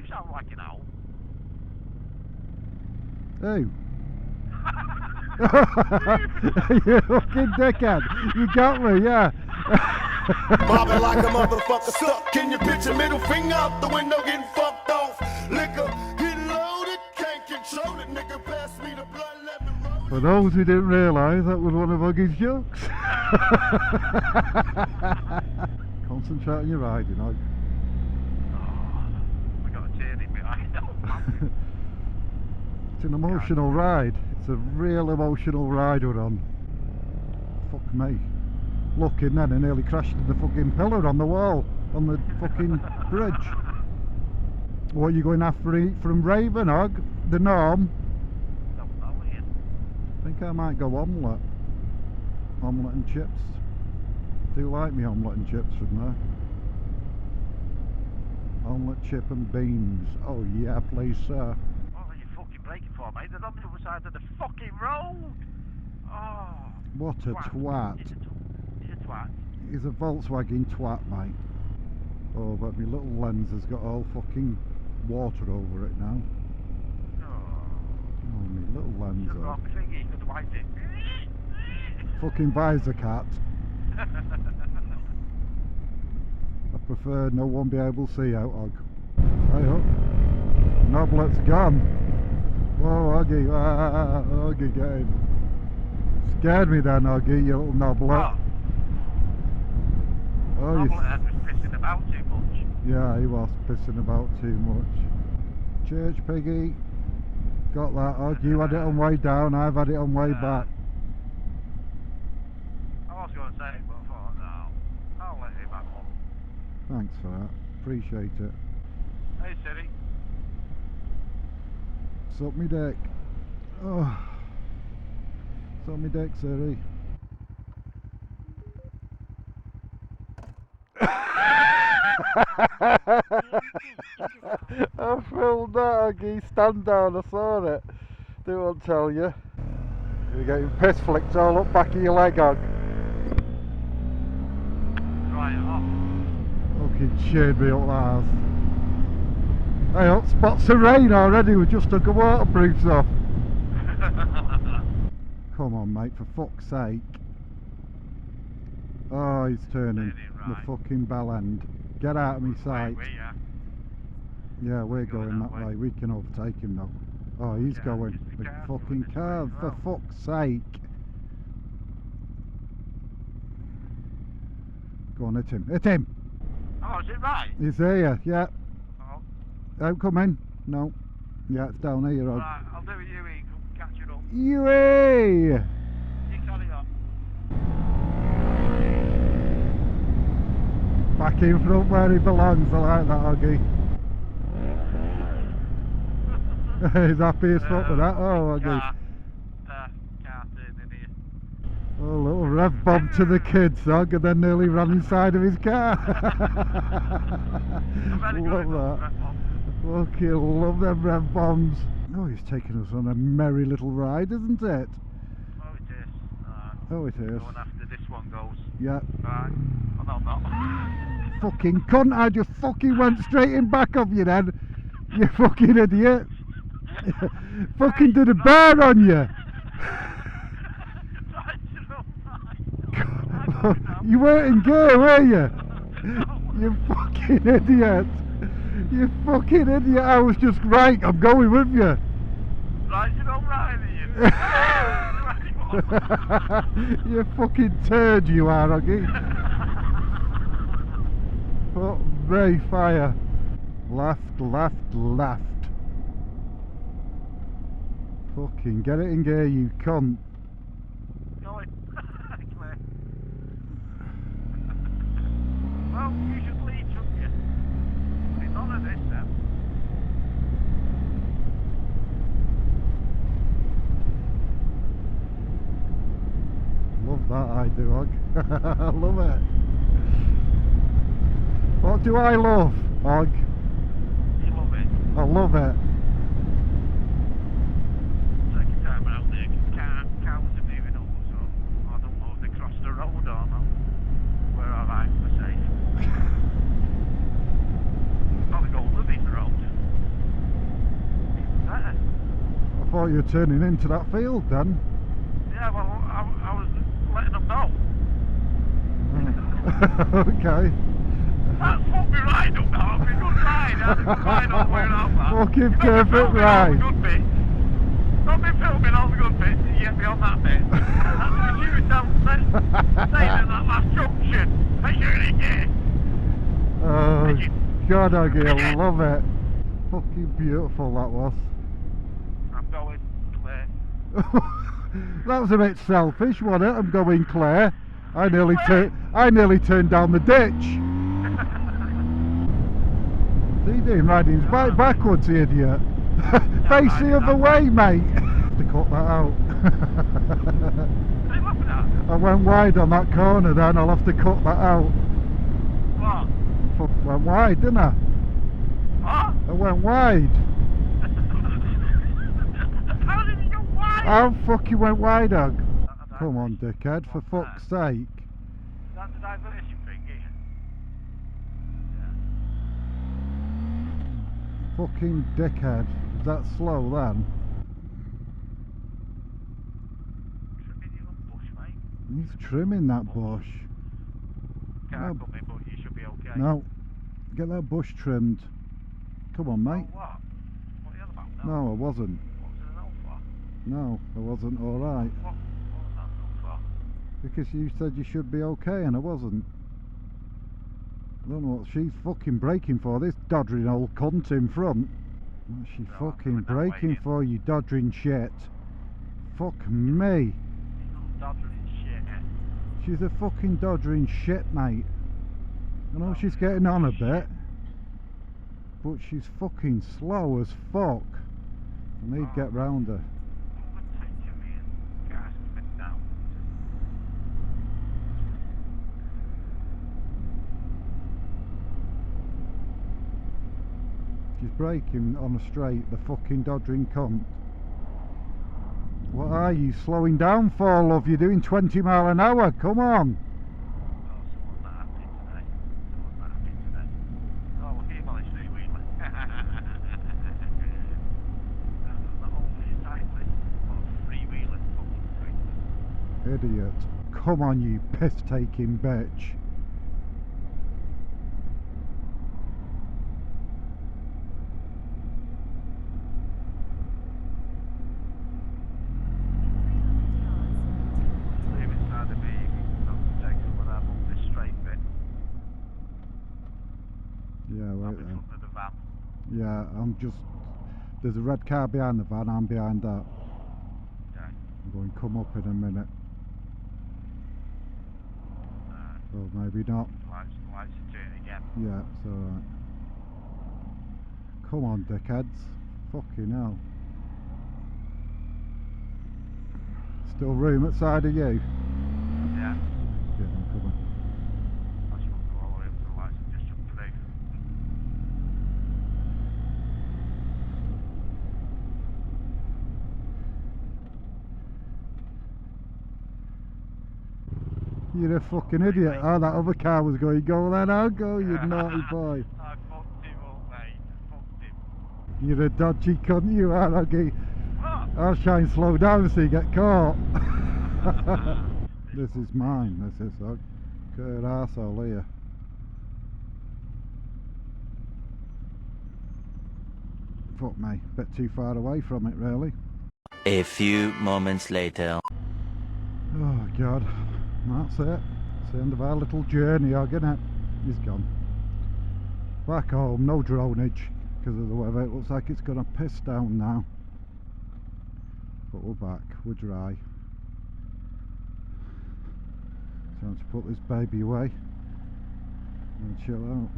You sound like an owl. Who? You fucking dickhead. You got me, yeah. Mobbing like a motherfucker stuck. Can you picture middle finger out the window getting fucked off? Liquor, getting loaded, can't control it. Nigga, pass me the blood, let me roll it. For those who didn't realise, that was one of Oggy's jokes. Concentrate on your riding, Og. I got a tear in my eye now. It's an emotional ride. It's a real emotional ride we're on. Fuck me. Looking then, I nearly crashed in the fucking pillar on the wall, on the fucking bridge. What are you going after eat from Raven, Og? The norm? Don't know, Ian. I think I might go omelette. Omelette and chips. Do like me omelette and chips from there. Omelette, chip and beans. Oh yeah, please sir. What are you fucking braking for, mate? They're on the other side of the fucking road. Oh. What a twat. He's a twat. He's a Volkswagen twat, mate. Oh, but my little lens has got all fucking water over it now. Oh, my little lens. You've got my finger, you could wipe it. Fucking visor cat. I prefer no one be able to see out, Og. Hey up. Knoblet's gone. Whoa, Oggy. Ah, Oggy, get him. Scared me then, Oggy, you little knoblet. Oh, Knoblet was pissing about too much. Yeah, he was pissing about too much. Church piggy. Got that, Og. You had it on way down, I've had it on way back. I was going to say, but I thought, no, I'll let him have one. Thanks for that. Appreciate it. Hey, Siri. Suck me dick. Oh. Suck me dick, Siri. I filmed that, Oggy. Stand down, I saw it. They won't tell you. You're getting piss flicked all up back of your leg, Og. Dry it off. Fucking cheered me up, that. Hey up, spots of rain already. We just took a waterproofs off. Come on, mate, for fuck's sake. Oh, he's turning the fucking bell end. Get out of my sight. Yeah, we're going that way. We can overtake him though. Oh, he's going. The fucking car, for fuck's sake. Go on, hit him. Hit him! Oh, is it right? He's here, yeah. Oh. Don't come in. No. Yeah, it's down here, Og. Right, I'll do it you, Ian. Catch it up. Yay! You carry on. Back in front where he belongs, I like that, Oggy. He's happy as fuck with that. Oh, Oggy. Car turning in here. Oh, little rev bomb to the kids, Og, and then nearly ran inside of his car. Love that. Fucking love them rev bombs. Oh, he's taking us on a merry little ride, isn't it? Oh, it is. Oh, it is. Going after this one goes. Yeah. Right. Oh, no, not. Fucking cunt, I just fucking went straight in back of you then. You fucking idiot. Fucking did a bear on you. You weren't in gear, were you? You fucking idiot. You fucking idiot. I was just right, I'm going with you. Right, you don't ride you. You fucking turd you are, Oggy. Fuck me, fire. Left, left, left. Fucking get it in gear, you cunt. Going. Clear. Well, you should lead, shouldn't you? There's none of this then. Love that, I do, Og. I love it. What do I love, Og? You love it. I love it. Second time around there, cars are moving over, so I don't know if they crossed the road or not. We're alright, we're safe. Probably go on the main road. thought you were turning into that field then. Yeah, well, I was letting them know. Okay. That's fucked me right up now. It's a good ride. I had a good ride all the way around that. Fucking Don't be perfect filming all ride. the good bits. Don't be filming all the good bits and get me on that bit. That's because you were saying at that last junction that you're an idiot. Oh, Idiot. God, Oggy, I Idiot. love it. Fucking beautiful that was. I'm going clear. That was a bit selfish, wasn't it? I'm going clear. I nearly turned down the ditch. What are you doing, riding his bike backwards, you idiot? Face the other way, mate. Have to cut that out. What are you laughing at? I went wide on that corner then, I'll have to cut that out. What? Fuck, went wide, didn't I? What? I went wide. How did you go wide? How fucking went wide, Ogg? Come on, dickhead, for fuck's sake. That's the diversion thing, yeah. Fucking dickhead. Is that slow then? Trimming your bush, mate. He's trimming that bush. Can't come in, but you should be okay. No. Get that bush trimmed. Come on, mate. Oh, what? What are you on about now? No, I wasn't. What was it an old for? No, I wasn't alright. What was that an for? Because you said you should be okay and I wasn't. I don't know what she's fucking braking for, this doddering old cunt in front. What's she No, fucking I'm coming that way braking in. for, you doddering shit? Fuck me. Doddering shit, eh? She's a fucking doddering shit, mate. I know she's getting on a bit, but she's fucking slow as fuck. I need to get round her. She's braking on a straight, the fucking doddering cunt. What are you slowing down for, love? You're doing 20 mile an hour, come on! Someone's not happy today. Someone's not happy today. Oh, look at him on his three-wheeler. Not only a cyclist, but a three-wheeler fucking cyclist. Idiot. Come on, you piss-taking bitch. Leave it side of me, you can not take some of that up this straight bit. Yeah, Up right in then. front of the van. Yeah, I'm just... There's a red car behind the van, I'm behind that. Okay. I'm going to come up in a minute. Well, maybe not. Lights are turning again. Yeah, it's alright. Come on, dickheads. Fucking hell. Still room at side of you? Yeah. Yeah, I'm coming. I just want to go all the way up to the lights and just jump through. You're a fucking idiot. Oh, that other car was going, go then, I'll go, you naughty boy. I fucked him up, mate. Fucked him. You're a dodgy cunt, you are, Oggy. What? I'll try and slow down so you get caught. This is mine, this is a good arsehole here. Fuck me, bit too far away from it really. A few moments later. Oh God, that's it. It's the end of our little journey, Oggy, innit? He's gone. Back home, no dronage because of the weather. It looks like it's gonna piss down now. But we're back, we're dry. Time to put this baby away and chill out.